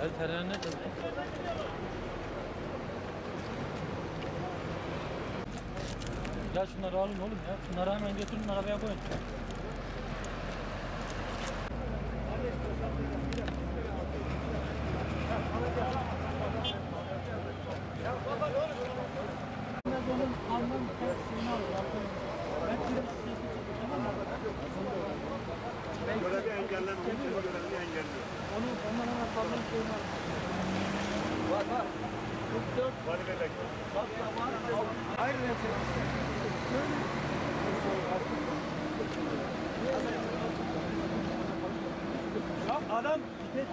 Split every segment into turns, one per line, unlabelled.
Hayır tereyağını ne kadar? Ya şunları alın oğlum ya. Şunları hemen götürün arabaya koyun. Onun alman şeyini alıyor.
Görevi engellen, onun görevini engelliyor.
Ondan hemen salman şeyini alıyor. Var. 44.
Vali bebek.
Hayır ya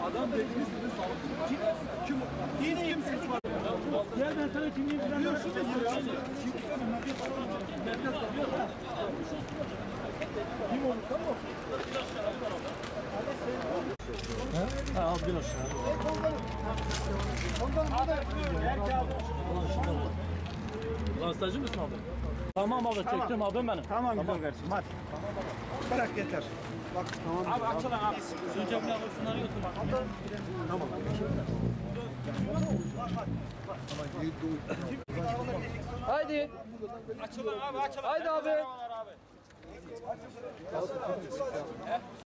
adam dediğiniz gibi sağlık. Kim? Yine kimsesiz var. Gel ben sana kimliği falan yok. Kim olursa o. Ha al bir aşağı. Ulan stajı mısın abi? Tamam abi çektim abim benim.
Tamam güzel versin hadi. Bırak yeter. Bak tamam.
Abi aç lan abi. Önce bir alıp şunları götür bak.
Tamam.
Haydi. Açılın abi açılın. Haydi abi.